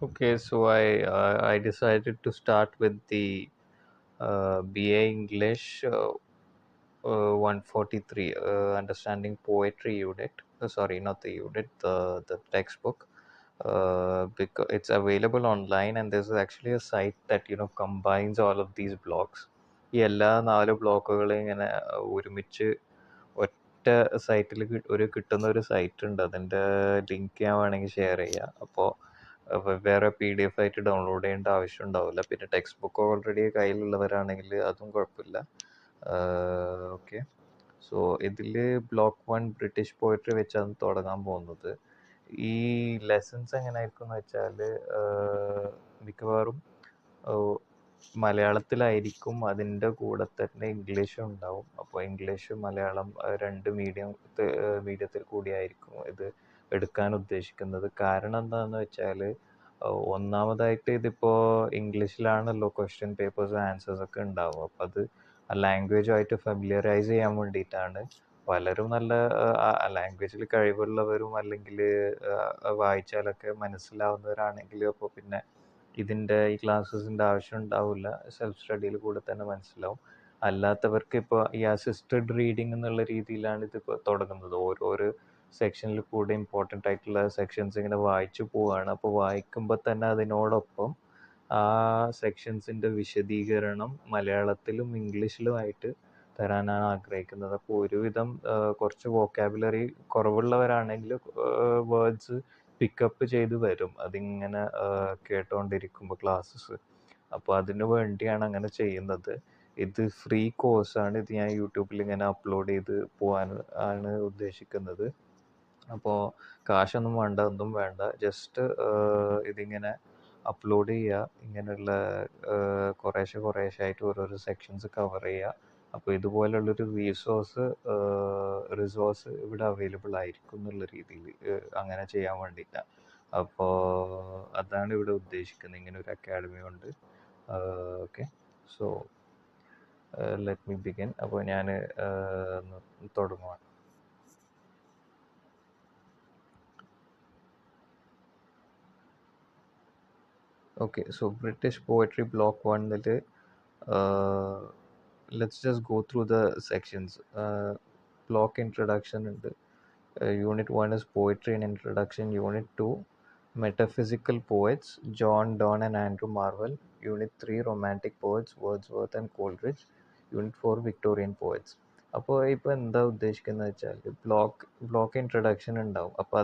Okay, so I decided to start with the BA English 143 Understanding Poetry unit. Sorry, not the unit, the textbook. Because it's available online, and there's actually a site that combines all of these blocks. ഈ എല്ലാ 4 ബ്ലോക്കുകളും ഇങ്ങനെ ഒരുമിച്ച് ഒറ്റ സൈറ്റിൽ കിട്ടുന്ന ഒരു site ഉണ്ട്. അതിൻ്റെ ലിങ്ക് ഞാൻ വേണമെങ്കിൽ ഷെയർ ചെയ്യാം. അപ്പോൾ വേറെ PDF ആയിട്ട് ഡൗൺലോഡ് ചെയ്യേണ്ട ആവശ്യം ഉണ്ടാവില്ല. പിന്നെ ടെക്സ്റ്റ് ബുക്ക് ഓൾറെഡി കയ്യിലുള്ളവരാണെങ്കിൽ അതും കുഴപ്പമില്ല. ഓക്കെ, സോ ഇതിൽ ബ്ലോക്ക് 1 ബ്രിട്ടീഷ് പോയട്രി വെച്ചാണ് തുടങ്ങാൻ പോകുന്നത്. ഈ ലെസൺസ് എങ്ങനെയായിരിക്കും എന്ന് വെച്ചാൽ മിക്കവാറും മലയാളത്തിലായിരിക്കും, അതിൻ്റെ കൂടെ തന്നെ ഇംഗ്ലീഷും ഉണ്ടാവും. അപ്പോൾ ഇംഗ്ലീഷ് മലയാളം രണ്ട് മീഡിയത്തിൽ കൂടിയായിരിക്കും ഇത് എടുക്കാൻ ഉദ്ദേശിക്കുന്നത്. കാരണം എന്താണെന്ന് വെച്ചാൽ ഒന്നാമതായിട്ട് ഇതിപ്പോൾ ഇംഗ്ലീഷിലാണല്ലോ ക്വസ്റ്റ്യൻ പേപ്പേഴ്സും ആൻസേഴ്സൊക്കെ ഉണ്ടാവും. അപ്പം അത് ആ ലാംഗ്വേജുമായിട്ട് ഫെമിലിയറൈസ് ചെയ്യാൻ വേണ്ടിയിട്ടാണ്. പലരും നല്ല ലാംഗ്വേജിൽ കഴിവുള്ളവരും അല്ലെങ്കിൽ വായിച്ചാലൊക്കെ മനസ്സിലാവുന്നവരാണെങ്കിലും അപ്പോൾ പിന്നെ ഇതിൻ്റെ ഈ ക്ലാസ്സസിൻ്റെ ആവശ്യം ഉണ്ടാവില്ല. സെൽഫ് സ്റ്റഡിയിൽ കൂടെ തന്നെ മനസ്സിലാവും. അല്ലാത്തവർക്ക് ഇപ്പോൾ ഈ അസിസ്റ്റഡ് റീഡിംഗ് എന്നുള്ള രീതിയിലാണ് ഇതിപ്പോൾ തുടങ്ങുന്നത്. ഓരോരോ സെക്ഷനിൽ കൂടെ ഇമ്പോർട്ടൻ്റ് ആയിട്ടുള്ള സെക്ഷൻസ് ഇങ്ങനെ വായിച്ചു പോവുകയാണ്. അപ്പോൾ വായിക്കുമ്പോൾ തന്നെ അതിനോടൊപ്പം ആ സെക്ഷൻസിൻ്റെ വിശദീകരണം മലയാളത്തിലും ഇംഗ്ലീഷിലുമായിട്ട് തരാനാണ് ആഗ്രഹിക്കുന്നത്. അപ്പോൾ ഒരുവിധം കുറച്ച് വോക്കാബുലറി കുറവുള്ളവരാണെങ്കിൽ വേർഡ്സ് പിക്കപ്പ് ചെയ്ത് വരും അതിങ്ങനെ കേട്ടുകൊണ്ടിരിക്കുമ്പോൾ ക്ലാസ്സസ്. അപ്പോൾ അതിനു വേണ്ടിയാണ് അങ്ങനെ ചെയ്യുന്നത്. ഇത് ഫ്രീ കോഴ്സാണ്. ഇത് ഞാൻ യൂട്യൂബിൽ ഇങ്ങനെ അപ്ലോഡ് ചെയ്ത് പോകാൻ ആണ് ഉദ്ദേശിക്കുന്നത്. അപ്പോൾ കാശൊന്നും വേണ്ട, ഒന്നും വേണ്ട. ജസ്റ്റ് ഇതിങ്ങനെ അപ്ലോഡ് ചെയ്യുക. ഇങ്ങനെയുള്ള കുറേശ്ശെ ആയിട്ട് ഓരോരോ സെക്ഷൻസ് കവർ ചെയ്യുക. അപ്പോൾ ഇതുപോലുള്ളൊരു റിസോഴ്സ് ഇവിടെ അവൈലബിൾ ആയിരിക്കും എന്നുള്ള രീതിയിൽ അങ്ങനെ ചെയ്യാൻ വേണ്ടിയിട്ടാണ്. അപ്പോൾ അതാണ് ഇവിടെ ഉദ്ദേശിക്കുന്നത്, ഇങ്ങനെ ഒരു അക്കാഡമി കൊണ്ട്. Okay, so let me begin. അപ്പോൾ ഞാൻ തുടങ്ങുവാണ്. Okay, so British Poetry Block 1 let's just go through the sections. Block Introduction and Unit 1 is Poetry and Introduction. Unit 2, Metaphysical Poets, John Donne and Andrew Marvell. Unit 3, Romantic Poets, Wordsworth and Coleridge. Unit 4, Victorian Poets. അപ്പോൾ ഇപ്പോൾ എന്താ ഉദ്ദേശിക്കുന്നത് വെച്ചാൽ block introduction ഉണ്ടാവും. അപ്പോൾ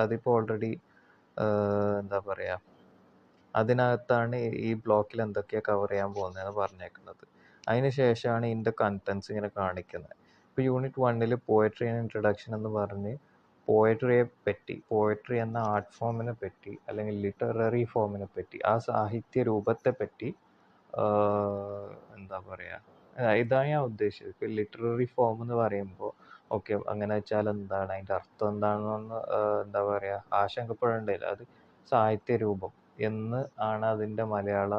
അതിപ്പോൾ already എന്താ പറയുക, അതിനകത്താണ് ഈ ബ്ലോക്കിൽ എന്തൊക്കെയാണ് കവർ ചെയ്യാൻ പോകുന്നതെന്ന് പറഞ്ഞേക്കുന്നത്. അതിന് ശേഷമാണ് ഇതിൻ്റെ കണ്ടൻസ് ഇങ്ങനെ കാണിക്കുന്നത്. ഇപ്പോൾ യൂണിറ്റ് 1 പോയട്രി ആൻഡ് ഇൻട്രഡക്ഷൻ എന്ന് പറഞ്ഞ് പോയട്രിയെ പറ്റി, പോയട്രി എന്ന ആർട്ട് ഫോമിനെ പറ്റി അല്ലെങ്കിൽ ലിറ്റററി ഫോമിനെ പറ്റി, ആ സാഹിത്യ രൂപത്തെ പറ്റി എന്താ പറയുക, ഇതാണ് ഞാൻ ഉദ്ദേശിച്ചത്. ഇപ്പോൾ ലിറ്റററി ഫോം എന്ന് പറയുമ്പോൾ ഓക്കെ, അങ്ങനെ വെച്ചാൽ എന്താണ്, അതിൻ്റെ അർത്ഥം എന്താണെന്ന് എന്താ പറയുക ആശങ്കപ്പെടേണ്ടതില്ല. അത് സാഹിത്യ രൂപം എന്ന് ആണ് അതിൻ്റെ മലയാള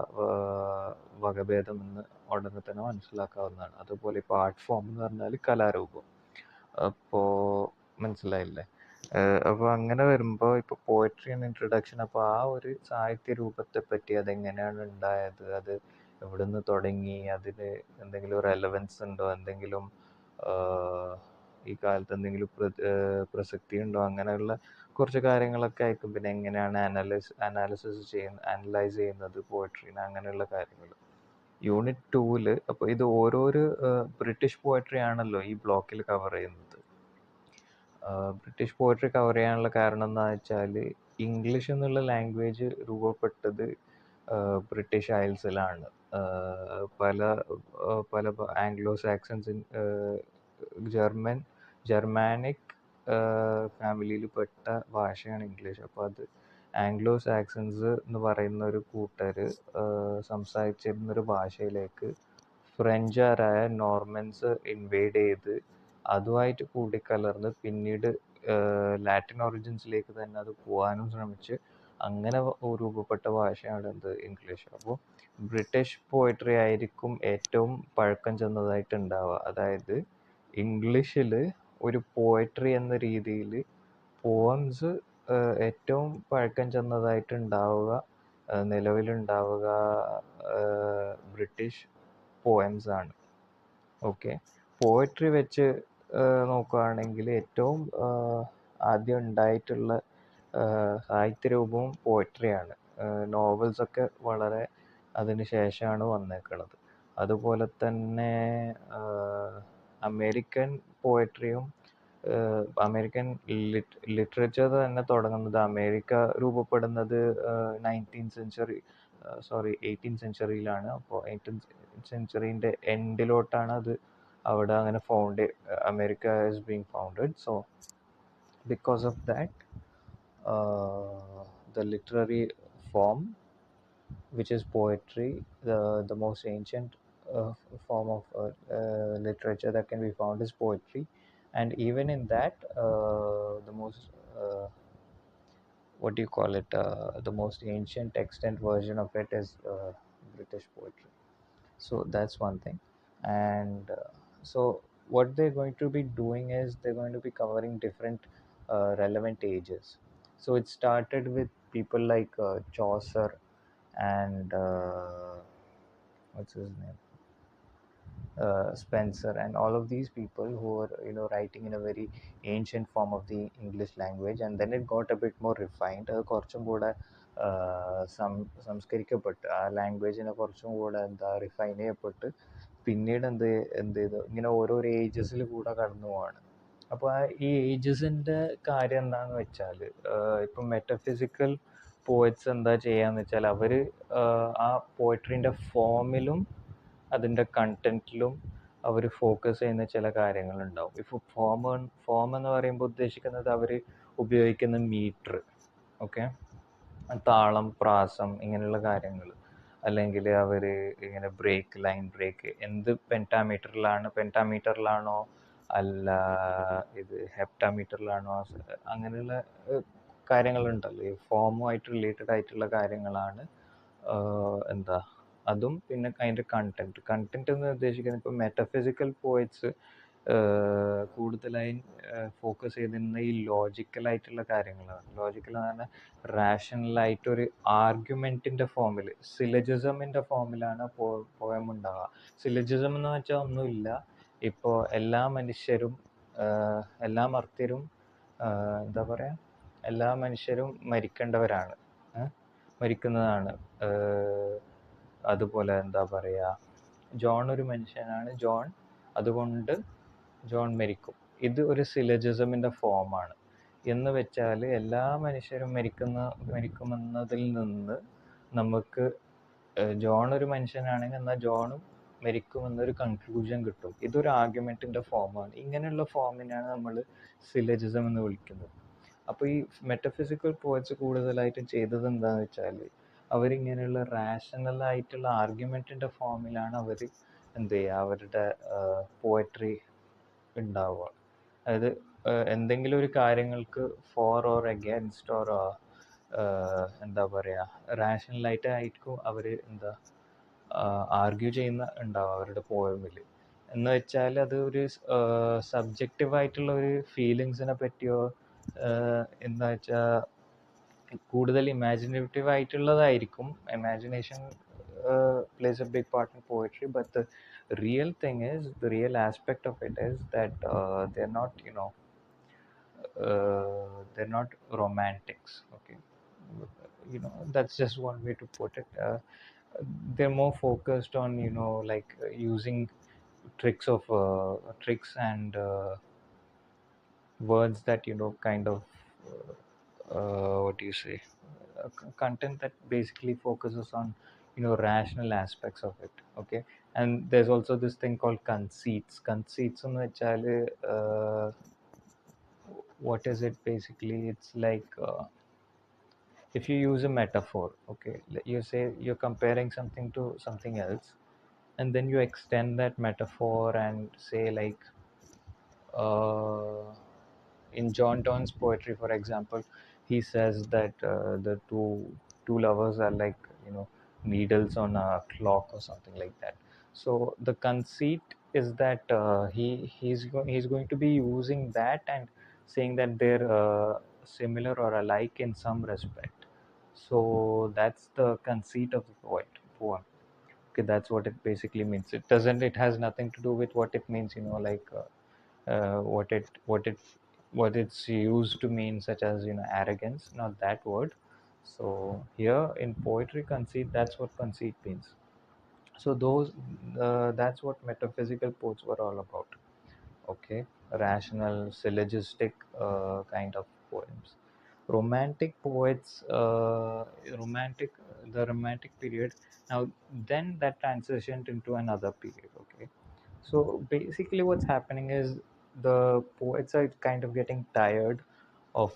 വകഭേദം എന്ന് ഉടനെ തന്നെ മനസ്സിലാക്കാവുന്നതാണ്. അതുപോലെ ഇപ്പോൾ ആർട്ട് ഫോം എന്ന് പറഞ്ഞാൽ കലാരൂപം. അപ്പോൾ മനസ്സിലായില്ലേ? അപ്പോൾ അങ്ങനെ വരുമ്പോൾ ഇപ്പോൾ പോയട്രി ആൻഡ് ഇൻട്രഡക്ഷൻ, അപ്പോൾ ആ ഒരു സാഹിത്യ രൂപത്തെ പറ്റി, അതെങ്ങനെയാണ് ഉണ്ടായത്, അത് എവിടെ നിന്ന് തുടങ്ങി, അതിന് എന്തെങ്കിലും റെലവൻസ് ഉണ്ടോ, എന്തെങ്കിലും ഈ കാലത്ത് എന്തെങ്കിലും പ്രസക്തി ഉണ്ടോ, അങ്ങനെയുള്ള കുറച്ച് കാര്യങ്ങളൊക്കെ ആയിരിക്കും. പിന്നെ എങ്ങനെയാണ് അനലൈസ് ചെയ്യുന്നത് പോയട്രീനെ, അങ്ങനെയുള്ള കാര്യങ്ങൾ. യൂണിറ്റ് 2 അപ്പോൾ ഇത് ഓരോരോ ബ്രിട്ടീഷ് പോയട്രി ആണല്ലോ ഈ ബ്ലോക്കിൽ കവർ ചെയ്യുന്നത്. ബ്രിട്ടീഷ് പോയട്രി കവർ ചെയ്യാനുള്ള കാരണം എന്താണെന്ന് വെച്ചാൽ ഇംഗ്ലീഷ് എന്നുള്ള ലാംഗ്വേജ് രൂപപ്പെട്ടത് ബ്രിട്ടീഷ് ഐൽസിലാണ്. പല പല ആംഗ്ലോ സാക്സൺസ്, ജർമാനിക് ഫാമിലിയിൽ പെട്ട ഭാഷയാണ് ഇംഗ്ലീഷ്. അപ്പോൾ അത് ആംഗ്ലോ സാക്സൺസ് എന്ന് പറയുന്ന ഒരു കൂട്ടർ സംസാരിച്ചിരുന്നൊരു ഭാഷയിലേക്ക് ഫ്രഞ്ചുകാരായ നോർമൻസ് ഇൻവേഡ് ചെയ്ത് അതുമായിട്ട് കൂടിക്കലർന്ന് പിന്നീട് ലാറ്റിൻ ഒറിജിൻസിലേക്ക് തന്നെ അത് പോകാനും ശ്രമിച്ച് അങ്ങനെ രൂപപ്പെട്ട ഭാഷയാണ് ഇംഗ്ലീഷ്. അപ്പോൾ ബ്രിട്ടീഷ് പോയട്രി ആയിരിക്കും ഏറ്റവും പഴക്കം ചെന്നതായിട്ട് ഉണ്ടാവുക. അതായത് ഇംഗ്ലീഷിൽ ഒരു പോയട്രി എന്ന രീതിയിൽ പോയംസ് ഏറ്റവും പഴക്കം ചെന്നതായിട്ടുണ്ടാവുക നിലവിലുണ്ടാവുക ബ്രിട്ടീഷ് പോയംസ് ആണ്. ഓക്കെ. പോയട്രി വെച്ച് നോക്കുകയാണെങ്കിൽ ഏറ്റവും ആദ്യം ഉണ്ടായിട്ടുള്ള സാഹിത്യരൂപവും പോയട്രിയാണ്. നോവൽസൊക്കെ വളരെ അതിന് ശേഷമാണ് വന്നേക്കുന്നത്. അതുപോലെ തന്നെ അമേരിക്കൻ പോയട്രിയും അമേരിക്കൻ ലിറ്ററേച്ചർ തന്നെ തുടങ്ങുന്നത്, അമേരിക്ക രൂപപ്പെടുന്നത് 19th സെഞ്ചുറി, സോറി 18th സെഞ്ചുറിയിലാണ്. അപ്പോൾ 18th സെഞ്ചുറീൻ്റെ എൻഡിലോട്ടാണ് അത് അവിടെ അങ്ങനെ America is being founded. So because of that, the literary form, which is poetry, the most ancient form of literature that can be found is poetry. And even in that, the most what do you call it, the most ancient extant version of it is British poetry. So that's one thing. And so what they're going to be doing is they're going to be covering different relevant ages. So it started with people like Chaucer and what's his name, Spencer, and all of these people who were, writing in a very ancient form of the English language, and then it got a bit more refined. കുറച്ചും കൂടെ സംസ്കരിക്കപ്പെട്ട് ആ ലാംഗ്വേജിനെ കുറച്ചും കൂടെ refine ചെയ്യപ്പെട്ട് പിന്നീട് എന്ത് ചെയ്തു, ഇങ്ങനെ ഓരോരോ ഏജസിൽ കൂടെ കടന്നു പോവാണ്. അപ്പോൾ ഈ ഏജസിൻ്റെ കാര്യം എന്താണെന്ന് വെച്ചാൽ, ഇപ്പം മെറ്റഫിസിക്കൽ പോയറ്റ്സ് എന്താ ചെയ്യാന്ന് വെച്ചാൽ അവർ ആ പോയട്രീൻ്റെ ഫോമിലും അതിൻ്റെ കണ്ടന്റിലും അവർ ഫോക്കസ് ചെയ്യുന്ന ചില കാര്യങ്ങളുണ്ടാവും. ഇപ്പോൾ ഫോം എന്ന് പറയുമ്പോൾ ഉദ്ദേശിക്കുന്നത് അവർ ഉപയോഗിക്കുന്ന മീറ്റർ, ഓക്കെ, താളം, പ്രാസം, ഇങ്ങനെയുള്ള കാര്യങ്ങൾ. അല്ലെങ്കിൽ അവർ ഇങ്ങനെ ലൈൻ ബ്രേക്ക്, എന്ത് പെൻറ്റാമീറ്ററിലാണോ അല്ല ഇത് ഹെപ്റ്റാമീറ്ററിലാണോ, അങ്ങനെയുള്ള കാര്യങ്ങളുണ്ടല്ലോ. ഈ ഫോമുമായിട്ട് റിലേറ്റഡ് ആയിട്ടുള്ള കാര്യങ്ങളാണ് എന്താ അതും. പിന്നെ അതിൻ്റെ കണ്ടന്റ് എന്ന് ഉദ്ദേശിക്കുന്നത് ഇപ്പോൾ മെറ്റഫിസിക്കൽ പോയറ്റ്സ് കൂടുതലായി ഫോക്കസ് ചെയ്തിരുന്ന ഈ ലോജിക്കലായിട്ടുള്ള കാര്യങ്ങളാണ്. ലോജിക്കൽ എന്ന് പറഞ്ഞാൽ റാഷണലായിട്ടൊരു ആർഗ്യുമെൻറ്റിൻ്റെ ഫോമിൽ, സിലജിസമിൻ്റെ ഫോമിലാണ് പോയം ഉണ്ടാവുക. സിലജിസം എന്ന് വെച്ചാൽ ഒന്നുമില്ല, ഇപ്പോൾ എല്ലാ മനുഷ്യരും എല്ലാ മർത്യരും എന്താ പറയുക, എല്ലാ മനുഷ്യരും മരിക്കേണ്ടവരാണ്, മരിക്കുന്നതാണ്. അതുപോലെ എന്താ പറയുക, ജോൺ ഒരു മനുഷ്യനാണ്, അതുകൊണ്ട് ജോൺ മരിക്കും. ഇത് ഒരു സിലജിസമിൻ്റെ ഫോമാണ്. എന്ന് വെച്ചാൽ എല്ലാ മനുഷ്യരും മരിക്കുമെന്നതിൽ നിന്ന് നമുക്ക് ജോൺ ഒരു മനുഷ്യനാണെങ്കിൽ എന്നാൽ ജോണും മരിക്കുമെന്നൊരു കൺക്ലൂഷൻ കിട്ടും. ഇതൊരു ആർഗ്യുമെൻറ്റിൻ്റെ ഫോമാണ്. ഇങ്ങനെയുള്ള ഫോമിനാണ് നമ്മൾ സിലജിസം എന്ന് വിളിക്കുന്നത്. അപ്പോൾ ഈ മെറ്റഫിസിക്കൽ പോയറ്റ്സ് കൂടുതലായിട്ടും ചെയ്തത് എന്താണെന്ന് വെച്ചാൽ, അവരിങ്ങനെയുള്ള റാഷണലായിട്ടുള്ള ആർഗ്യുമെൻറ്റിൻ്റെ ഫോമിലാണ് അവർ എന്ത് ചെയ്യുക, അവരുടെ പോയട്രി ഉണ്ടാവുക. അതായത് എന്തെങ്കിലും ഒരു കാര്യങ്ങൾക്ക് ഫോർ ഓർ അഗൈൻസ്റ്റ് ഓർ എന്താ പറയുക, റാഷണലായിട്ടായിരിക്കും അവർ ആർഗ്യൂ ഉണ്ടാവുക അവരുടെ പോയമിൽ. എന്ന് വെച്ചാൽ അത് ഒരു സബ്ജക്റ്റീവായിട്ടുള്ള ഒരു ഫീലിങ്സിനെ പറ്റിയോ എന്താ വെച്ചാൽ കൂടുതൽ ഇമാജിനേറ്റീവ് ആയിട്ടുള്ളതായിരിക്കും. Imagination plays a big part in poetry, but the real aspect of it is that they're not, they're not romantics, okay. That's just one way to put it. They're more focused on, like using tricks and words that, kind of what do you say, content that basically focuses on, rational aspects of it, okay. And there's also this thing called conceits എന്ന് വെച്ചാൽ what is it basically? It's like if you use a metaphor, okay, you say you're comparing something to something else, and then you extend that metaphor and say like in John Donne's poetry, for example, he says that the two lovers are like, needles on a clock or something like that. So the conceit is that he's going to be using that and saying that they're similar or alike in some respect. So that's the conceit of the poem. Okay, that's what it basically means. It has nothing to do with what it means, like what it's used to mean, such as arrogance, not that word. So here in poetry, conceit, that's what conceit means. So that's what metaphysical poets were all about. Okay, rational, syllogistic kind of poems. Romantic poets, romantic, the romantic period. Now, then that transitioned into another period. Okay, so basically, what's happening is the poets are kind of getting tired of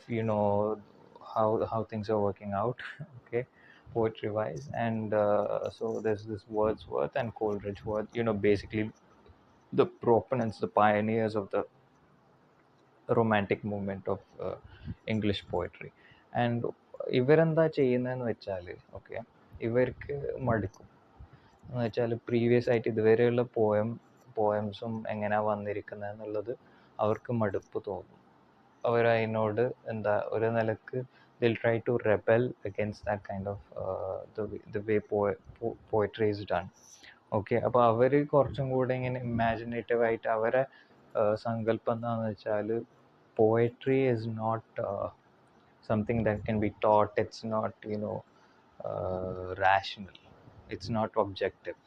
how things are working out. Okay, poetry wise, and so there's this Wordsworth and Coleridge. Basically the proponents, the pioneers of the romantic movement of English poetry. And ഇവരെന്താ ചെയ്യുന്നതെന്ന് വെച്ചാൽ okay ഇവർക്ക് മടുക്കും എന്ന് വെച്ചാൽ previous ആയിട്ട് ഇതുവരെയുള്ള പോയംസും എങ്ങനെയാണ് വന്നിരിക്കുന്നത് എന്നുള്ളത് അവർക്ക് മടുപ്പ് തോന്നും. അവരതിനോട് എന്താ ഒരു നിലക്ക് they'll try to rebel against that kind of the way poetry is done. Okay, അപ്പോൾ അവർ കുറച്ചും കൂടെ ഇങ്ങനെ ഇമാജിനേറ്റീവ് ആയിട്ട് അവരെ സങ്കല്പം എന്താണെന്ന് വെച്ചാൽ poetry is not something that can be taught. It's not rational. It's not objective.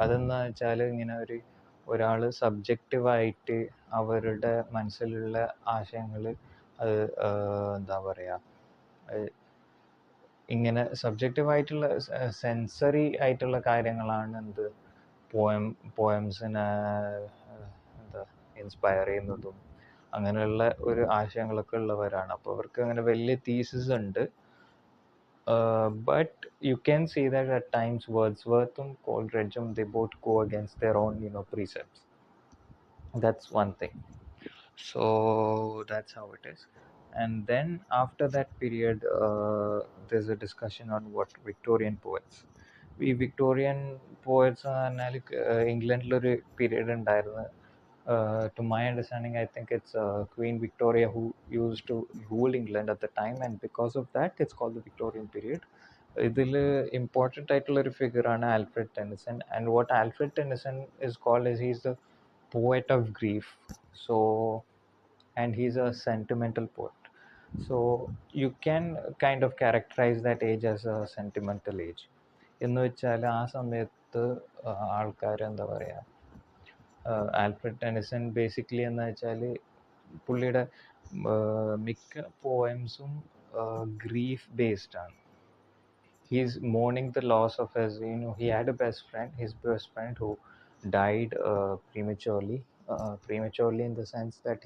അതെന്താ വെച്ചാൽ ഇങ്ങനെ ഒരാൾ സബ്ജക്റ്റീവായിട്ട് അവരുടെ മനസ്സിലുള്ള ആശയങ്ങൾ അത് എന്താ പറയുക, ഇങ്ങനെ സബ്ജക്റ്റീവായിട്ടുള്ള സെൻസറി ആയിട്ടുള്ള കാര്യങ്ങളാണ് പോയംസിനെ എന്താ ഇൻസ്പയർ ചെയ്യുന്നതും അങ്ങനെയുള്ള ഒരു ആശയങ്ങളൊക്കെ ഉള്ളവരാണ്. അപ്പോൾ അവർക്ക് അങ്ങനെ വലിയ തീസിസ് ഉണ്ട്. But you can see that at times Wordsworthും Coleridgeും they both go against their own precepts. That's one thing. So that's how it is. And then after that period, there's a discussion on what Victorian poets. ഈ Victorian poets എന്ന് പറഞ്ഞാൽ ഇംഗ്ലണ്ടിലൊരു period ഉണ്ടായിരുന്നു. To my understanding, I think it's Queen Victoria who used to rule England at the time, and because of that, it's called the Victorian period. ഇതിൽ important ആയിട്ടുള്ളൊരു ഫിഗറാണ് Alfred Tennyson. And what Alfred Tennyson is called is he's the poet of grief. So, and he's a sentimental poet. So you can kind of characterize that age as a sentimental age. എന്ന് വെച്ചാൽ ആ സമയത്ത് ആൾക്കാർ എന്താ പറയുക, Alfred Tennyson basically എന്ന് വെച്ചാൽ പുള്ളിയുടെ മിക്ക പോയംസും ഗ്രീഫ് ബേസ്ഡ് ആണ്. He's mourning the loss of he had a his best friend who died prematurely in the sense that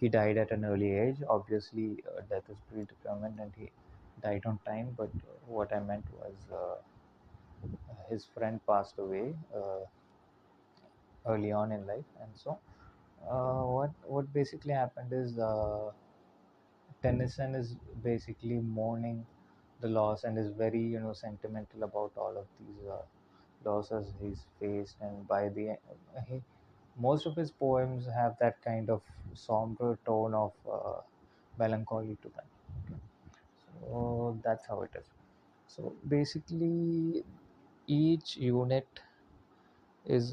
he died at an early age. Obviously, death is predetermined and he died on time, but what I meant was his friend passed away early on in life. And so what basically happened is Tennyson is basically mourning the loss and is very sentimental about all of these losses he's faced. And by the end, most of his poems have that kind of somber tone of melancholy to them. Okay. So that's how it is. So basically, each unit is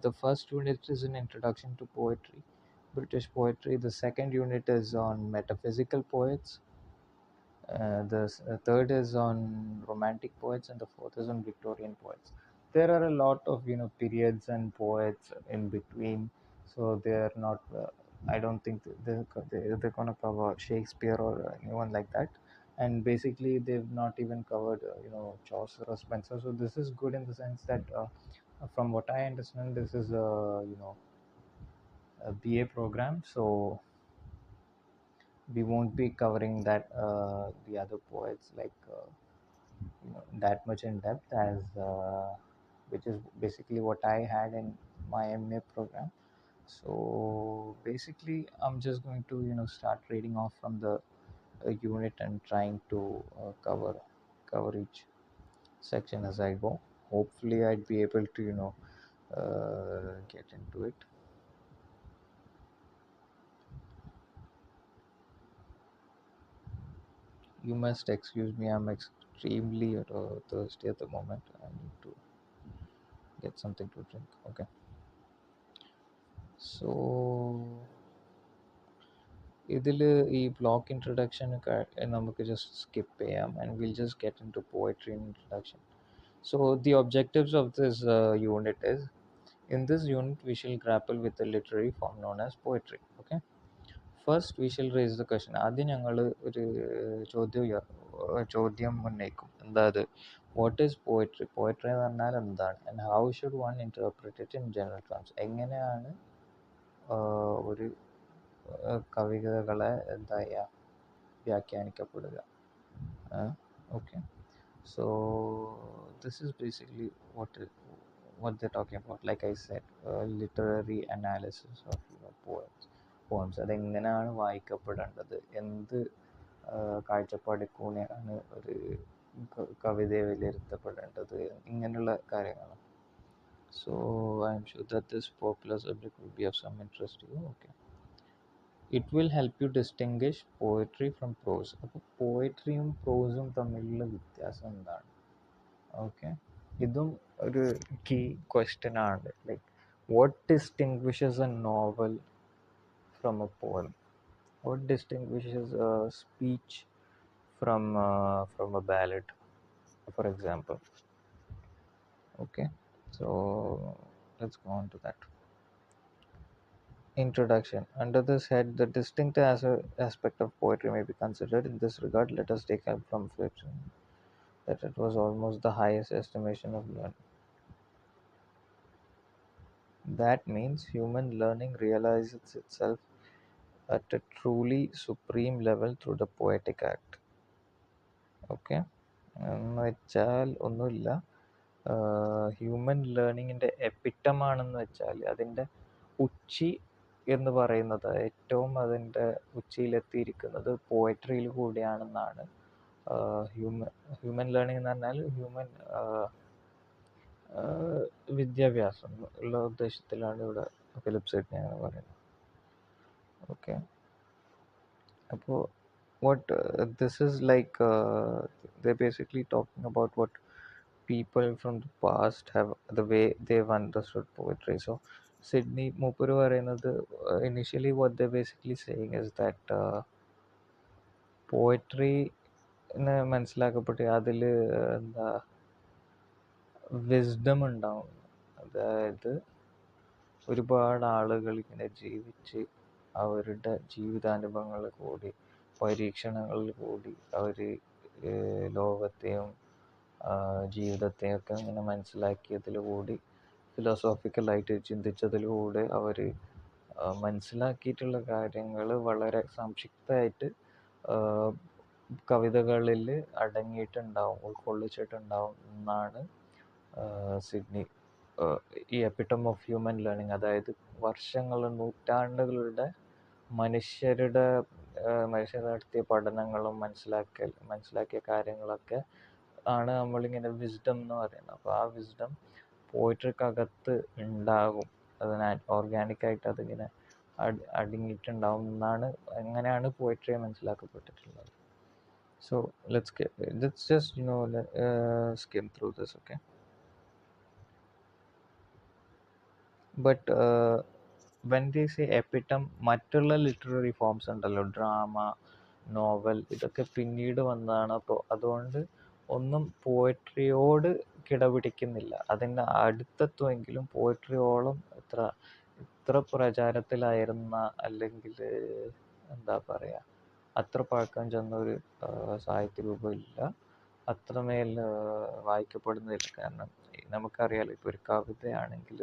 the first unit is an introduction to poetry, British poetry. The second unit is on metaphysical poets. The third is on romantic poets, and the fourth is on Victorian poets. There are a lot of periods and poets in between, so they are not. I don't think they're gonna cover Shakespeare or anyone like that. And basically, they've not even covered Chaucer or Spenser. So this is good in the sense that, from what I understand, this is a BA program. So we won't be covering that the other poets like that much in depth as which is basically what I had in my MA program. So basically, I'm just going to start reading off from the unit and trying to cover each section as I go. Hopefully, I'd be able to get into it. You must excuse me, I'm extremely thirsty at the moment. I need to get something to drink. Okay. So ഇതിൽ ഈ block introduction നമുക്ക് just skip ചെയ്യാം and will just get into poetry introduction. So the objectives of this unit is, in this unit we shall grapple with the literary form known as poetry. Okay. First we shall raise the question. ആദ്യം ഞങ്ങൾ ഒരു ചോദ്യം ഉന്നയിക്കും. എന്താ അത്? What is poetry? Poetry എന്ന് പറഞ്ഞാൽ എന്താണ്? And how should one interpret it in general terms? എങ്ങനെയാണ് ഒരു കവിതകളെ എന്താ ചെയ്യുക, വ്യാഖ്യാനിക്കപ്പെടുക? Okay. So this is basically what they're talking about. Like I said, literary analysis of poems. അതെങ്ങനെയാണ് വായിക്കപ്പെടേണ്ടത്, എന്ത് കാഴ്ചപ്പാടിൽ കൂടെയാണ് ഒരു കവിതയെ വിലയിരുത്തപ്പെടേണ്ടത്, ഇങ്ങനെയുള്ള കാര്യങ്ങളാണ്. So I'm sure that this popular subject will be of some interest to you. Okay. It will help you distinguish poetry from prose. അപ്പോൾ പോയട്രിയും പ്രോസും തമ്മിലുള്ള വ്യത്യാസം എന്താണ്? ഓക്കെ, ഇതും ഒരു കീ ക്വസ്റ്റ്യൻ ആണ്. Like what distinguishes a novel from a poem? What distinguishes a speech from a ballad, for example? Okay, so let's go on to that. Introduction. Under this head, the distinct aspect of poetry may be considered. In this regard, let us take help from fiction, that it was almost the highest estimation of learning. That means human learning realizes itself at a truly supreme level through the poetic act. Okay, എന്ന് വെച്ചാൽ ഒന്നുമില്ല, human ലേണിങ്ങിൻ്റെ എപ്പിറ്റമാണെന്ന് വെച്ചാൽ അതിൻ്റെ ഉച്ചി എന്ന് പറയുന്നത്, ഏറ്റവും അതിൻ്റെ ഉച്ചിയിലെത്തിയിരിക്കുന്നത് പോയട്രിയിൽ കൂടിയാണെന്നാണ്. Human learning എന്ന് പറഞ്ഞാൽ ഹ്യൂമൻ വിദ്യാഭ്യാസം ഉള്ള ഉദ്ദേശത്തിലാണ് ഇവിടെ ഫിലിപ്പ് സിഡ്നി അങ്ങനെ പറയുന്നത്. ഓക്കെ, അപ്പോൾ what this is like, they're basically talking about what people from the past have, the way they've understood poetry. So Sydney മൂപ്പര് പറയുന്നത്, initially what they're basically saying is that poetry മനസ്സിലാക്കപ്പെട്ട് അതിൽ എന്താ wisdom ഉണ്ടാവും. അതായത് ഒരുപാട് ആളുകൾ ഇങ്ങനെ ജീവിച്ച് അവരുടെ ജീവിതാനുഭവങ്ങൾ കൂടി പരീക്ഷണങ്ങളിൽ കൂടി അവർ ലോകത്തെയും ജീവിതത്തെയൊക്കെ ഇങ്ങനെ മനസ്സിലാക്കിയതിലൂടെ, ഫിലോസോഫിക്കലായിട്ട് ചിന്തിച്ചതിലൂടെ അവർ മനസ്സിലാക്കിയിട്ടുള്ള കാര്യങ്ങൾ വളരെ സംക്ഷിപ്തമായിട്ട് കവിതകളിൽ അടങ്ങിയിട്ടുണ്ടാവും, ഉൾക്കൊള്ളിച്ചിട്ടുണ്ടാവും എന്നാണ് സിഡ്നി ഈ എപ്പിറ്റം ഓഫ് ഹ്യൂമൻ ലേണിംഗ്. അതായത് വർഷങ്ങളും നൂറ്റാണ്ടുകളുടെ മനുഷ്യർ നടത്തിയ പഠനങ്ങളും മനസ്സിലാക്കിയ കാര്യങ്ങളൊക്കെ ആണ് നമ്മളിങ്ങനെ വിസ്ഡം എന്ന് പറയുന്നത്. അപ്പോൾ ആ വിസ്ഡം പോയിട്രിക്കകത്ത് ഉണ്ടാകും, അതിന് ഓർഗാനിക്കായിട്ട് അതിങ്ങനെ അടങ്ങിയിട്ടുണ്ടാവും എന്നാണ്, അങ്ങനെയാണ് പോയിട്രിയെ മനസ്സിലാക്കപ്പെട്ടിട്ടുള്ളത്. So let's just skim through this. Okay, but when they say epitome, മറ്റുള്ള ലിറ്റററി ഫോംസ് ഉണ്ടല്ലോ, ഡ്രാമ, നോവൽ, ഇതൊക്കെ പിന്നീട് വന്നതാണ്. അപ്പോൾ അതുകൊണ്ട് ഒന്നും പോയട്രിയോട് കിടപിടിക്കുന്നില്ല. അതിൻ്റെ അടുത്തെത്തുമെങ്കിലും പോയട്രിയോളം ഇത്ര പ്രചാരത്തിലായിരുന്ന, അല്ലെങ്കിൽ എന്താ പറയുക, അത്ര പഴക്കം ചെന്നൊരു സാഹിത്യരൂപമില്ല, അത്രമേൽ വായിക്കപ്പെടുന്നില്ല. കാരണം നമുക്കറിയാലോ, ഇപ്പോൾ ഒരു കവിതയാണെങ്കിൽ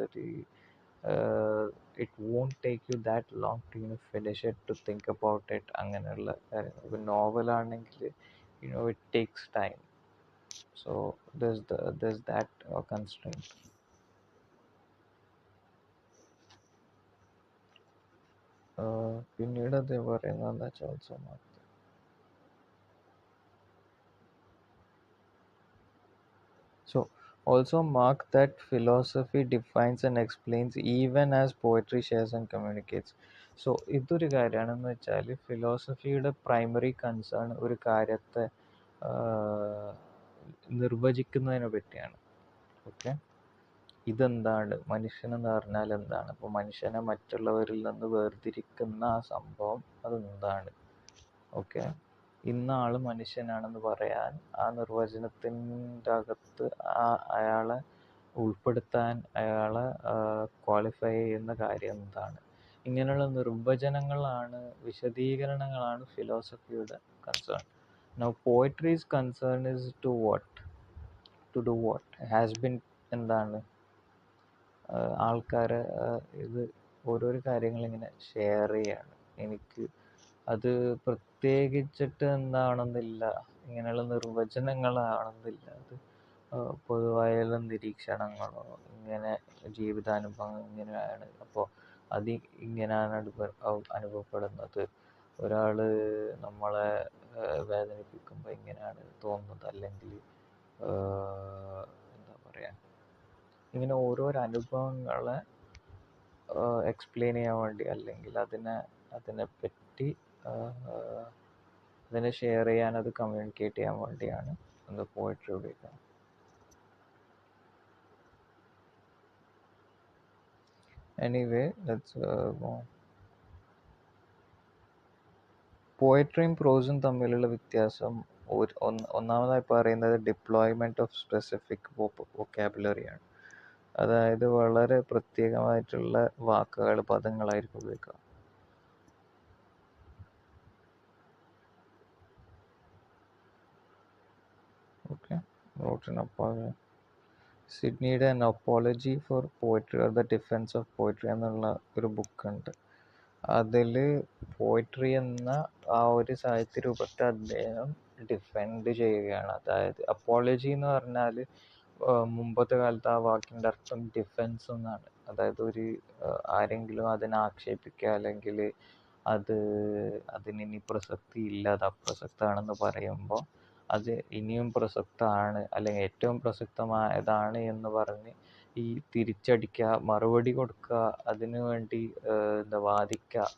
it won't take you that long to finish it, to think about it, അങ്ങനെയുള്ള കാര്യങ്ങൾ. ഇപ്പോൾ നോവലാണെങ്കിൽ it takes time. So there's that constraint. പിന്നീട് അത് പറയുന്നതെന്ന് വെച്ചാൽ also mark. So also mark that philosophy defines and explains even as poetry shares and communicates. So ഇതൊരു കാര്യമാണെന്ന് വെച്ചാൽ ഫിലോസഫിയുടെ പ്രൈമറി കൺസേൺ ഒരു കാര്യത്തെ നിർവചിക്കുന്നതിനെ പറ്റിയാണ്. ഓക്കെ, ഇതെന്താണ്, മനുഷ്യൻ എന്ന് പറഞ്ഞാൽ എന്താണ്, അപ്പോൾ മനുഷ്യനെ മറ്റുള്ളവരിൽ നിന്ന് വേർതിരിക്കുന്ന ആ സംഭവം അതെന്താണ്. ഓക്കെ, ഇന്ന ആൾ മനുഷ്യനാണെന്ന് പറയാൻ ആ നിർവചനത്തിൻ്റെ അകത്ത് അയാളെ ഉൾപ്പെടുത്താൻ, അയാളെ ക്വാളിഫൈ ചെയ്യുന്ന കാര്യം എന്താണ്. ഇങ്ങനെയുള്ള നിർവചനങ്ങളാണ്, വിശദീകരണങ്ങളാണ് ഫിലോസഫിയുടെ concern. Now poetry's concern is to what, to do what, has been എന്താണ്, ആൾക്കാരെ ഇത് ഓരോരോ കാര്യങ്ങൾ ഇങ്ങനെ ഷെയർ ചെയ്യാണ്. എനിക്ക് അത് പ്രത്യേകിച്ചിട്ട് എന്താണെന്നില്ല, ഇങ്ങനെയുള്ള നിർവചനങ്ങളാണെന്നില്ല, അത് പൊതുവായുള്ള നിരീക്ഷണങ്ങളോ ഇങ്ങനെ ജീവിതാനുഭവങ്ങൾ ഇങ്ങനെയാണ്. അപ്പോൾ അത് ഇങ്ങനെയാണ് അനുഭവപ്പെടുന്നത്. ഒരാൾ നമ്മളെ വേദനിപ്പിക്കുമ്പോൾ ഇങ്ങനെയാണ് തോന്നുന്നത്, അല്ലെങ്കിൽ എന്താ പറയുക, ഇങ്ങനെ ഓരോരോ അനുഭവങ്ങളെ എക്സ്പ്ലെയിൻ ചെയ്യാൻ വേണ്ടി, അല്ലെങ്കിൽ അതിനെപ്പറ്റി അതിനെ ഷെയർ ചെയ്യാൻ, അത് കമ്മ്യൂണിക്കേറ്റ് ചെയ്യാൻ വേണ്ടിയാണ് എന്താ പോയട്രി ഉപയോഗിക്കുന്നത്. എനിവേ പോയട്രിയും പ്രോസും തമ്മിലുള്ള വ്യത്യാസം ഒന്നാമതായി പറയുന്നത് ഡിപ്ലോയ്മെന്റ് ഓഫ് സ്പെസിഫിക് വൊക്കാബുലറിയാണ്. അതായത് വളരെ പ്രത്യേകമായിട്ടുള്ള വാക്കുകൾ, പദങ്ങളായിരിക്കും ഉപയോഗിക്കുക. ഓക്കെ, സിഡ്നിയുടെ an apology for poetry or the defence of poetry എന്നുള്ള ഒരു ബുക്കുണ്ട്. അതിൽ പോയട്രി എന്ന ആ ഒരു സാഹിത്യ രൂപത്തെ അദ്ദേഹം ഡിഫെൻഡ് ചെയ്യുകയാണ്. അതായത് അപ്പോളജി എന്ന് പറഞ്ഞാൽ മുമ്പത്തെ കാലത്ത് ആ വാക്കിൻ്റെ അർത്ഥം ഡിഫെൻസ് എന്നാണ്. അതായത് ഒരു ആരെങ്കിലും അതിനെ ആക്ഷേപിക്കുക, അല്ലെങ്കിൽ അതിനി പ്രസക്തി ഇല്ല, അത് അപ്രസക്തമാണെന്ന് പറയുമ്പോൾ അത് ഇനിയും പ്രസക്തമാണ്, അല്ലെങ്കിൽ ഏറ്റവും പ്രസക്തമായതാണ് എന്ന് പറഞ്ഞ് ഈ തിരിച്ചടിക്കുക, മറുപടി കൊടുക്കുക, അതിനു വേണ്ടി വാദിക്കുക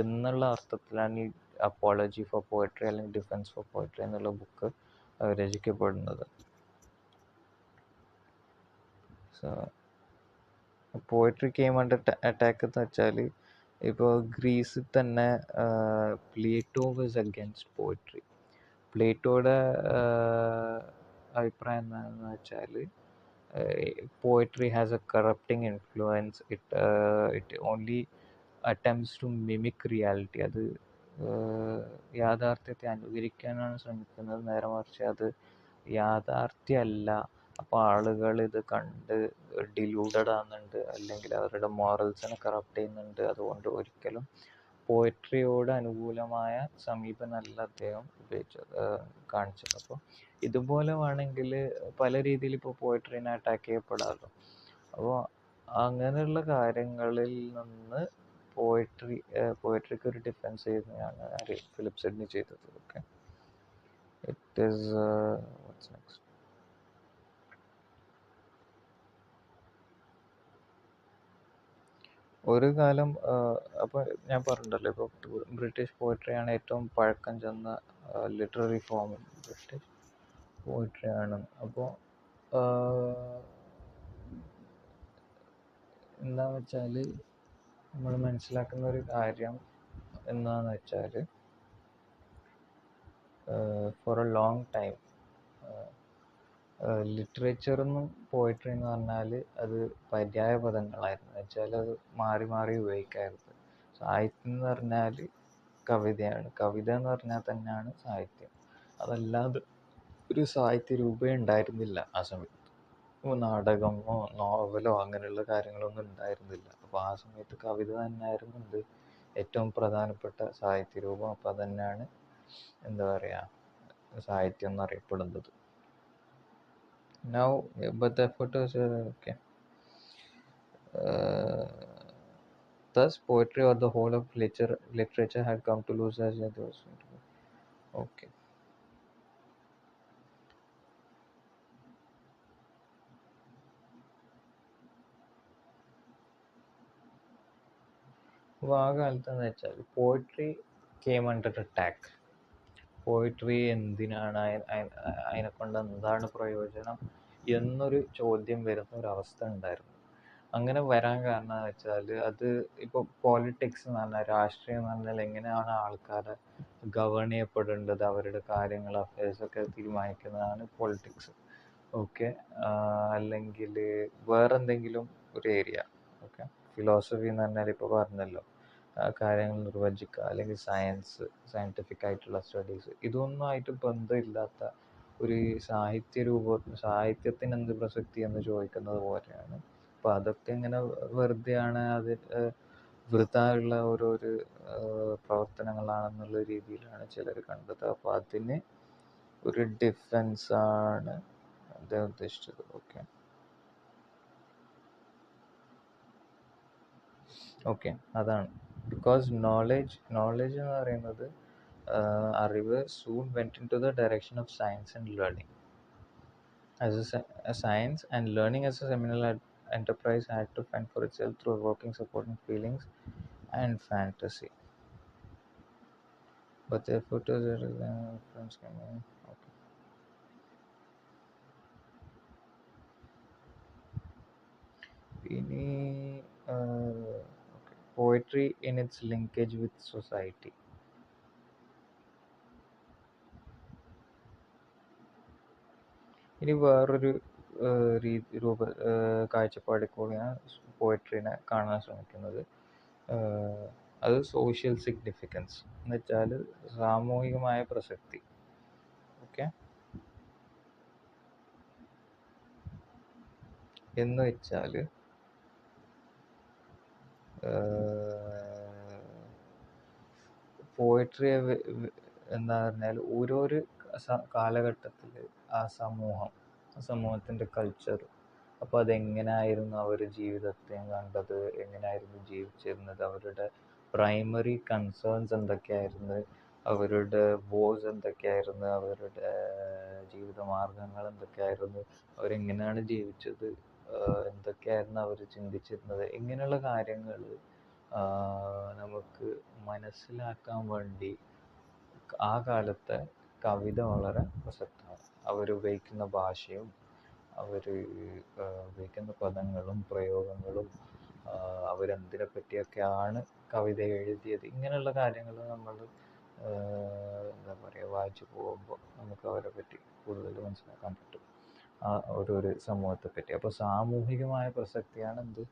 എന്നുള്ള അർത്ഥത്തിലാണ് ഈ അപ്പോളജി ഫോർ പോയട്രി അല്ലെങ്കിൽ ഡിഫെൻസ് ഫോർ പോയട്രി എന്നുള്ള ബുക്ക് രചിക്കപ്പെടുന്നത്. So poetry came under attack എന്ന് വെച്ചാൽ, ഇപ്പോൾ ഗ്രീസിൽ തന്നെ പ്ലേറ്റോ വാസ് അഗൈൻസ്റ്റ് പോയട്രി. പ്ലേറ്റോയുടെ അഭിപ്രായം എന്താണെന്ന് വെച്ചാൽ, poetry has a corrupting influence, it only attempts to mimic reality. അത് യാഥാർത്ഥ്യത്തെ അനുകരിക്കാനാണ് ശ്രമിക്കുന്നത്, നേരെ മറിച്ച് അത് യാഥാർത്ഥ്യമല്ല. അപ്പോൾ ആളുകൾ ഇത് കണ്ട് ഡിലൂഡഡ് ആകുന്നുണ്ട്, അല്ലെങ്കിൽ അവരുടെ മോറൽസിനെ കറപ്റ്റ് ചെയ്യുന്നുണ്ട്. അതുകൊണ്ട് ഒരിക്കലും പോയട്രിയോട് അനുകൂലമായ സമീപനമല്ല അദ്ദേഹം കാണിച്ചത്. അപ്പോൾ ഇതുപോലെ വേണമെങ്കിൽ പല രീതിയിൽ ഇപ്പോൾ പോയട്രീനെ അറ്റാക്ക് ചെയ്യപ്പെടാമല്ലോ. അപ്പോൾ അങ്ങനെയുള്ള കാര്യങ്ങളിൽ നിന്ന് പോയട്രിക്ക് ഒരു ഡിഫെൻസ് ചെയ്യുന്നതാണ് ഫിലിപ്പ് സിഡ്നി ചെയ്തത്. Okay, it is what's next. ഒരു കാലം അപ്പോൾ ഞാൻ പറഞ്ഞിട്ടല്ലോ, ഇപ്പോൾ ബ്രിട്ടീഷ് പോയട്രിയാണ് ഏറ്റവും പഴക്കം ചെന്ന ലിറ്റററി ഫോം, ബ്രിട്ടീഷ് പോയട്രിയാണ്. അപ്പോൾ എന്താണെന്ന് വെച്ചാൽ, നമ്മൾ മനസ്സിലാക്കുന്ന ഒരു കാര്യം എന്താണെന്ന് വെച്ചാൽ, ഫോർ എ ലോങ് ടൈം ലിറ്ററേച്ചറെന്നും പോയട്രി എന്ന് പറഞ്ഞാൽ അത് പര്യായ പദങ്ങളായിരുന്നു. വെച്ചാൽ അത് മാറി മാറി ഉപയോഗിക്കാറുണ്ട്. സാഹിത്യം എന്ന് പറഞ്ഞാൽ കവിതയാണ്, കവിത എന്ന് പറഞ്ഞാൽ തന്നെയാണ് സാഹിത്യം. അതല്ലാതെ ഒരു സാഹിത്യ രൂപേ ഉണ്ടായിരുന്നില്ല ആ സമയത്ത്. നാടകമോ നോവലോ അങ്ങനെയുള്ള കാര്യങ്ങളൊന്നും ഉണ്ടായിരുന്നില്ല. അപ്പോൾ ആ സമയത്ത് കവിത തന്നെയായിരുന്നു ഏറ്റവും പ്രധാനപ്പെട്ട സാഹിത്യ രൂപം. അപ്പോൾ അതന്നെയാണ് എന്താ പറയുക, സാഹിത്യം എന്നറിയപ്പെടുന്നത്. Now, but the photos okay. Thus, poetry or the whole of literature had come to lose as it was. Okay. അപ്പോൾ ആ കാലത്ത് എന്ന് വെച്ചാൽ poetry came under attack. Poetry എന്തിനാണ്, അതിനെക്കൊണ്ട് എന്താണ് പ്രയോജനം എന്നൊരു ചോദ്യം വരുന്ന ഒരവസ്ഥ ഉണ്ടായിരുന്നു. അങ്ങനെ വരാൻ കാരണം എന്ന് വെച്ചാൽ, അത് ഇപ്പോൾ പോളിറ്റിക്സ് എന്ന് പറഞ്ഞാൽ, രാഷ്ട്രീയം എന്ന് പറഞ്ഞാൽ എങ്ങനെയാണ് ആൾക്കാരെ ഗവേൺ ചെയ്യപ്പെടേണ്ടത്, അവരുടെ കാര്യങ്ങൾ അഫയേഴ്സൊക്കെ തീരുമാനിക്കുന്നതാണ് പൊളിറ്റിക്സ്. ഓക്കെ. അല്ലെങ്കിൽ വേറെന്തെങ്കിലും ഒരു ഏരിയ. ഓക്കെ. ഫിലോസഫി എന്ന് പറഞ്ഞാൽ ഇപ്പോൾ പറഞ്ഞല്ലോ, കാര്യങ്ങൾ നിർവചിക്കുക, അല്ലെങ്കിൽ സയൻറ്റിഫിക് ആയിട്ടുള്ള സ്റ്റഡീസ്, ഇതൊന്നും ആയിട്ട് ബന്ധമില്ലാത്ത ഒരു സാഹിത്യത്തിന് എന്ത് പ്രസക്തി എന്ന് ചോദിക്കുന്നത് പോലെയാണ്. അപ്പോൾ അതൊക്കെ ഇങ്ങനെ വെറുതെയാണ്, അത് വൃഥായുള്ള ഓരോരു പ്രവർത്തനങ്ങളാണെന്നുള്ള രീതിയിലാണ് ചിലർ കണ്ടത്. അപ്പോൾ അതിന് ഒരു ഡിഫറൻസ് ആണ് അദ്ദേഹം ഉദ്ദേശിച്ചത്. ഓക്കെ. ഓക്കെ, അതാണ്. ബിക്കോസ് നോളേജ് എന്ന് പറയുന്നത്, അറിവ് soon went into the direction of science and learning. A science and learning as a seminal enterprise had to fend for itself through evoking supporting feelings and fantasy. But the photos are films can be okay. ഇനി poetry in its linkage with society. ഇനി വേറൊരു കാഴ്ചപ്പാടിൽ കൂടിയാണ് പോയട്രീനെ കാണാൻ ശ്രമിക്കുന്നത്. അത് social significance എന്ന് വെച്ചാൽ സാമൂഹികമായ പ്രസക്തി. ഓക്കെ. എന്ന് വെച്ചാൽ പോയട്രി എന്താ പറഞ്ഞാൽ, ഓരോരോ കാലഘട്ടത്തിൽ ആ സമൂഹത്തിൻ്റെ കൾച്ചർ, അപ്പോൾ അതെങ്ങനെയായിരുന്നു അവർ ജീവിതത്തെ കണ്ടത്, എങ്ങനെയായിരുന്നു ജീവിച്ചിരുന്നത്, അവരുടെ പ്രൈമറി കൺസേൺസ് എന്തൊക്കെയായിരുന്നു, അവരുടെ വോസ് എന്തൊക്കെയായിരുന്നു, അവരുടെ ജീവിതമാർഗങ്ങൾ എന്തൊക്കെയായിരുന്നു, അവരെങ്ങനെയാണ് ജീവിച്ചത്, എന്തൊക്കെയായിരുന്നു അവർ ചിന്തിച്ചിരുന്നത്, ഇങ്ങനെയുള്ള കാര്യങ്ങൾ നമുക്ക് മനസ്സിലാക്കാൻ വേണ്ടി ആ കാലത്തെ കവിത വളരെ പ്രസക്തമാണ്. അവരുപയോഗിക്കുന്ന ഭാഷയും അവർ ഉപയോഗിക്കുന്ന പദങ്ങളും പ്രയോഗങ്ങളും, അവരെന്തിനെ പറ്റിയൊക്കെയാണ് കവിത എഴുതിയത്, ഇങ്ങനെയുള്ള കാര്യങ്ങൾ നമ്മൾ എന്താ പറയുക, വായിച്ചു പോകുമ്പോൾ നമുക്ക് അവരെ പറ്റി കൂടുതൽ മനസ്സിലാക്കാൻ പറ്റും, ആ ഓരോരോ സമൂഹത്തെ പറ്റി. അപ്പോൾ സാമൂഹികമായ പ്രസക്തിയാണ് എന്ത്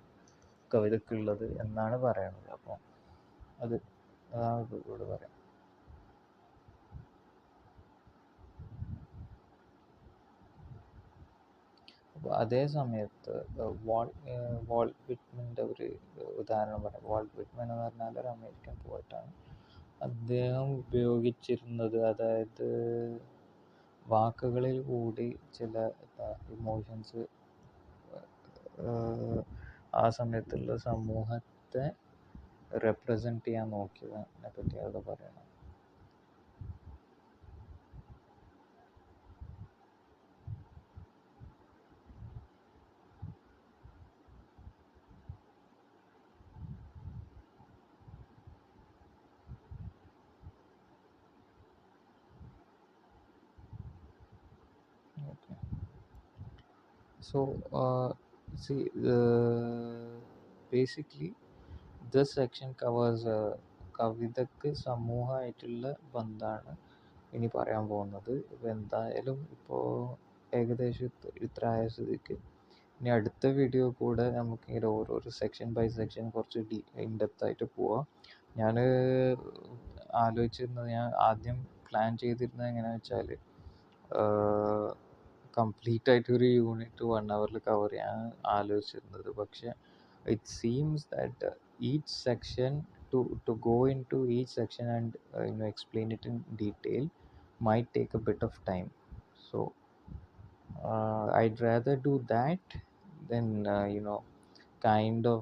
കവിതയ്ക്കുള്ളത് എന്നാണ് പറയുന്നത്. അപ്പോൾ അത് അതാണ് ഇവിടെ പറയാം. അപ്പോൾ അതേ സമയത്ത് വാൾട്ട് വിറ്റ്മൻ്റെ ഒരു ഉദാഹരണം പറയാം. വാൾട്ട് വിറ്റ്മൻ എന്ന് പറഞ്ഞാൽ ഒരു അമേരിക്കൻ പോയിട്ടാണ്. അദ്ദേഹം ഉപയോഗിച്ചിരുന്നത്, അതായത് വാക്കുകളിൽ കൂടി ചില ഇമോഷൻസ് ആ സമയത്തുള്ള സമൂഹത്തെ റെപ്രസെൻ്റ് ചെയ്യാൻ നോക്കിയതിനെ പറ്റിയാണ് പറയണം. Okay. So, basically this section covers കവിതയ്ക്ക് സമൂഹമായിട്ടുള്ള ബന്ധമാണ് ഇനി പറയാൻ പോകുന്നത്. ഇപ്പോൾ എന്തായാലും ഇപ്പോൾ ഏകദേശം ഇത്ര ആയ സ്ഥിതിക്ക് ഇനി അടുത്ത വീഡിയോ കൂടെ നമുക്ക് ഇങ്ങനെ ഓരോരോ സെക്ഷൻ ബൈ സെക്ഷൻ കുറച്ച് ഇൻഡെപ്ത് ആയിട്ട് പോവാം. ഞാൻ ആലോചിച്ചിരുന്നത്, ഞാൻ ആദ്യം പ്ലാൻ ചെയ്തിരുന്നത് എങ്ങനെയാണെന്ന് വെച്ചാൽ, കംപ്ലീറ്റ് ആയിട്ട് ഒരു യൂണിറ്റ് 1 hour കവർ ചെയ്യാൻ ആലോചിച്ചിരുന്നത്. പക്ഷേ it seems that each section to go into each section and explain it in detail might take a bit of time. So I'd rather do that than kind of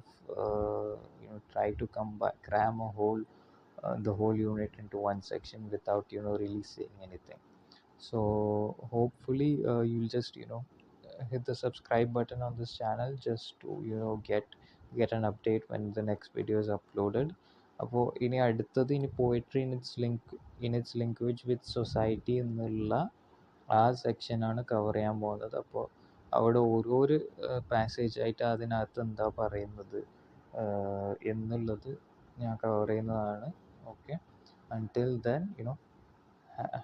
try to come back, cram the whole unit into one section without really saying anything. So hopefully you'll just hit the subscribe button on this channel just to get an update when the next video is uploaded. അപ്പോൾ ഇനി അടുത്തത് ഇനി poetry in its linkage with society എന്നുള്ള ആ സെക്ഷനാണ് cover ചെയ്യാൻ പോകുന്നത്. അപ്പോൾ അവിടെ ഓരോരു പാസേജ് ആയിട്ട് അതിനകത്ത് എന്താ പറയുന്നത് എന്നുള്ളത് ഞാൻ കവർ ചെയ്യുന്നതാണ്. Okay, until then,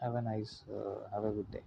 have a nice have a good day.